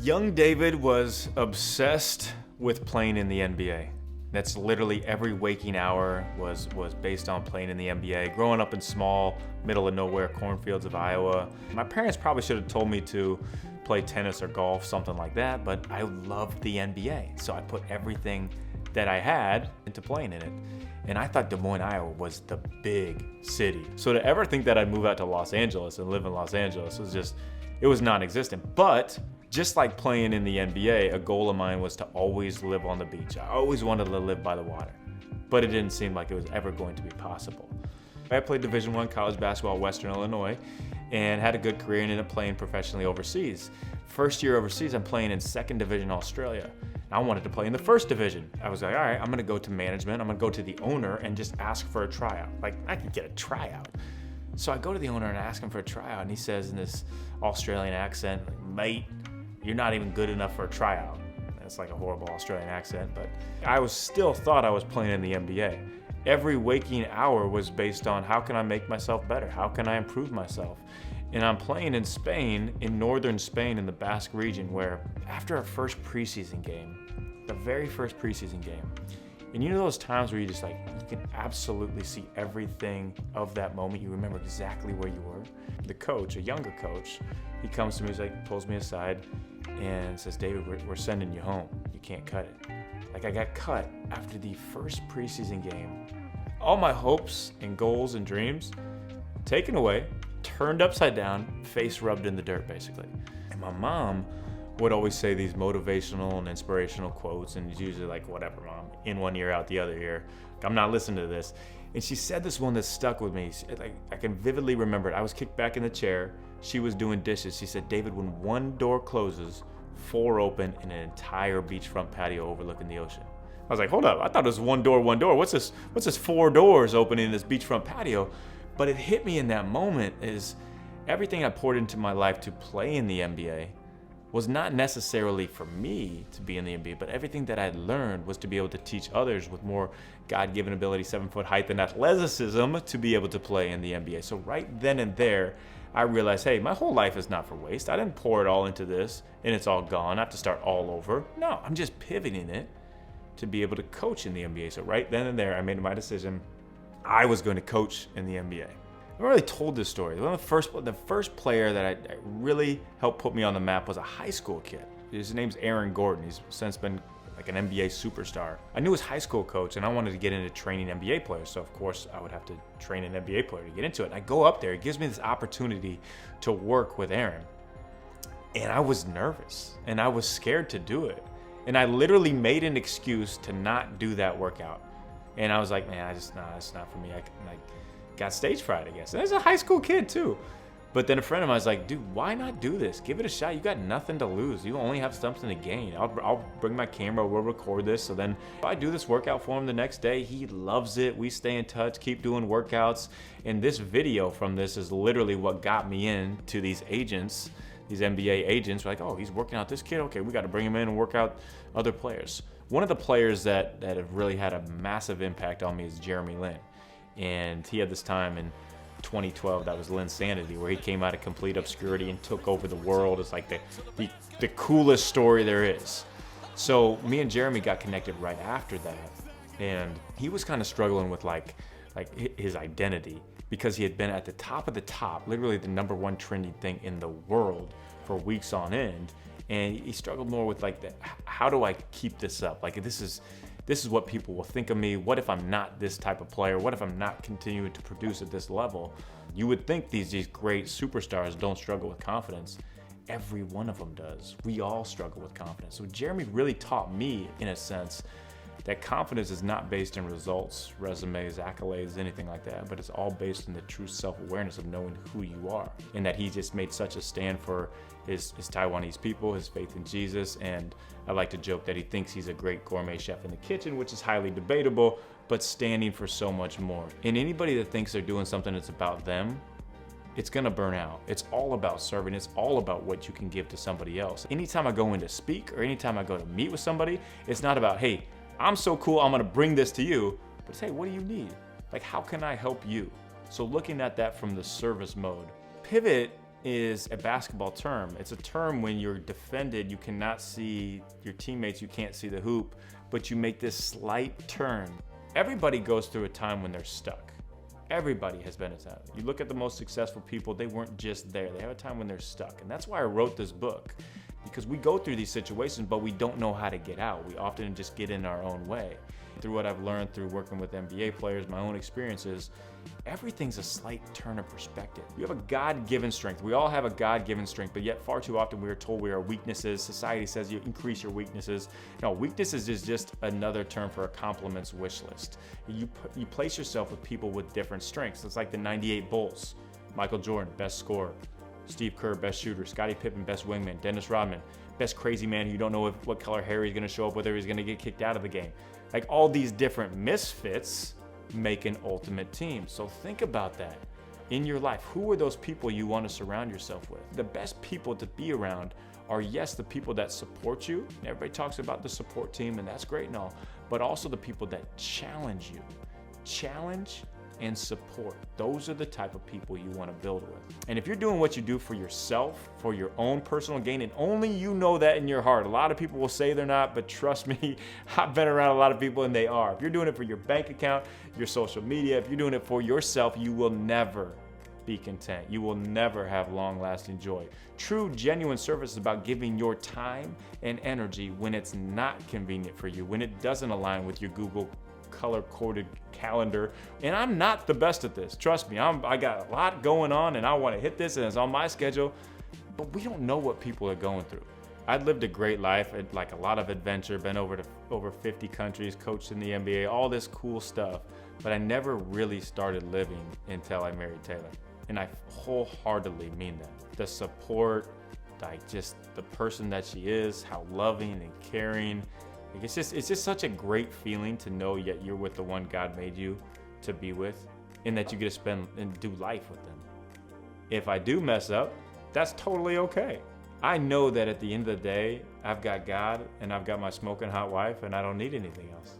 Young David was obsessed with playing in the NBA. That's literally every waking hour was based on playing in the NBA. Growing up in small, middle of nowhere cornfields of Iowa, my parents probably should have told me to play tennis or golf, something like that, but I loved the NBA. So I put everything that I had into playing in it. And I thought Des Moines, Iowa was the big city. So to ever think that I'd move out to Los Angeles and live in Los Angeles it was non-existent. But just like playing in the NBA, a goal of mine was to always live on the beach. I always wanted to live by the water, but it didn't seem like it was ever going to be possible. I played Division I college basketball at Western Illinois and had a good career and ended up playing professionally overseas. First year overseas, I'm playing in second division Australia. I wanted to play in the first division. I was like, all right, I'm gonna go to management. I'm gonna go to the owner and just ask for a tryout. Like, I could get a tryout. So I go to the owner and ask him for a tryout, and he says in this Australian accent, mate, you're not even good enough for a tryout. That's like a horrible Australian accent, but I still thought I was playing in the NBA. Every waking hour was based on how can I make myself better? How can I improve myself? And I'm playing in Spain, in northern Spain, in the Basque region, where after our first preseason game, the very first preseason game, and you know those times where you just you can absolutely see everything of that moment. You remember exactly where you were. The coach, a younger coach, he comes to me, pulls me aside and says, David, we're sending you home. You can't cut it. I got cut after the first preseason game. All my hopes and goals and dreams taken away, turned upside down, face rubbed in the dirt, basically. And my mom would always say these motivational and inspirational quotes, and it's usually whatever, mom, in one ear, out the other ear. I'm not listening to this. And she said this one that stuck with me. I can vividly remember it. I was kicked back in the chair. She was doing dishes. She said, David, when one door closes, 4 open in an entire beachfront patio overlooking the ocean. I was like, hold up. I thought it was one door. What's this 4 doors opening in this beachfront patio? But it hit me in that moment is everything I poured into my life to play in the NBA was not necessarily for me to be in the NBA, but everything that I'd learned was to be able to teach others with more God-given ability, 7-foot height and athleticism to be able to play in the NBA. So right then and there, I realized, hey, my whole life is not for waste. I didn't pour it all into this and it's all gone. I have to start all over. No, I'm just pivoting it to be able to coach in the NBA. So right then and there, I made my decision. I was going to coach in the NBA. I haven't really told this story. The first player that I really helped put me on the map was a high school kid. His name's Aaron Gordon. He's since been an NBA superstar. I knew his high school coach, and I wanted to get into training NBA players. So of course I would have to train an NBA player to get into it. And I go up there. It gives me this opportunity to work with Aaron. And I was nervous, and I was scared to do it. And I literally made an excuse to not do that workout. And I was like, man, it's not for me. I got stage fright, I guess. And there's a high school kid too. But then a friend of mine was like, dude, why not do this? Give it a shot. You got nothing to lose. You only have something to gain. I'll bring my camera. We'll record this. So then I do this workout for him the next day. He loves it. We stay in touch, keep doing workouts. And this video from this is literally what got me into these agents, these NBA agents. We're like, oh, he's working out this kid. Okay, we got to bring him in and work out other players. One of the players that have really had a massive impact on me is Jeremy Lin. And he had this time in 2012 that was Linsanity, where he came out of complete obscurity and took over the world. It's like the coolest story there is. So me and Jeremy got connected right after that, and he was kind of struggling with like his identity, because he had been at the top of the top, literally the #1 trending thing in the world for weeks on end, and he struggled more with how do I keep this up? This is what people will think of me. What if I'm not this type of player? What if I'm not continuing to produce at this level? You would think these great superstars don't struggle with confidence. Every one of them does. We all struggle with confidence. So Jeremy really taught me, in a sense, that confidence is not based in results, resumes, accolades, anything like that, but it's all based in the true self-awareness of knowing who you are. And that he just made such a stand for his Taiwanese people, his faith in Jesus, and I like to joke that he thinks he's a great gourmet chef in the kitchen, which is highly debatable, but standing for so much more. And anybody that thinks they're doing something that's about them, it's gonna burn out. It's all about serving. It's all about what you can give to somebody else. Anytime I go in to speak or anytime I go to meet with somebody, it's not about, hey, I'm so cool, I'm gonna bring this to you, but it's, hey, what do you need? How can I help you? So looking at that from the service mode. Pivot is a basketball term. It's a term when you're defended, you cannot see your teammates, you can't see the hoop, but you make this slight turn. Everybody goes through a time when they're stuck. Everybody has been at that. You look at the most successful people, they weren't just there. They have a time when they're stuck. And that's why I wrote this book, because we go through these situations, but we don't know how to get out. We often just get in our own way. Through what I've learned through working with NBA players, my own experiences, everything's a slight turn of perspective. You have a God-given strength. We all have a God-given strength, but yet far too often we are told we are weaknesses. Society says you increase your weaknesses. No, weaknesses is just another term for a compliments wish list. You place yourself with people with different strengths. It's like the 98 Bulls. Michael Jordan, best scorer. Steve Kerr, best shooter. Scottie Pippen, best wingman. Dennis Rodman, best crazy man who you don't know what color hair he's gonna show up, whether he's gonna get kicked out of the game. Like, all these different misfits make an ultimate team. So think about that in your life. Who are those people you want to surround yourself with? The best people to be around are, yes, the people that support you. Everybody talks about the support team, and that's great and all, but also the people that challenge you. Challenge and support. Those are the type of people you want to build with. And if you're doing what you do for yourself, for your own personal gain, and only you know that in your heart, a lot of people will say they're not, but trust me, I've been around a lot of people and they are. If you're doing it for your bank account, your social media, if you're doing it for yourself, you will never be content. You will never have long-lasting joy. True, genuine service is about giving your time and energy when it's not convenient for you, when it doesn't align with your Google color-coded calendar. And I'm not the best at this. Trust me, I got a lot going on and I want to hit this and it's on my schedule, but we don't know what people are going through. I've lived a great life, like a lot of adventure, been over 50 countries, coached in the NBA, all this cool stuff, but I never really started living until I married Taylor. And I wholeheartedly mean that. The support, like just the person that she is, how loving and caring. It's just such a great feeling to know that you're with the one God made you to be with, and that you get to spend and do life with them. If I do mess up, that's totally okay. I know that at the end of the day, I've got God and I've got my smoking hot wife, and I don't need anything else.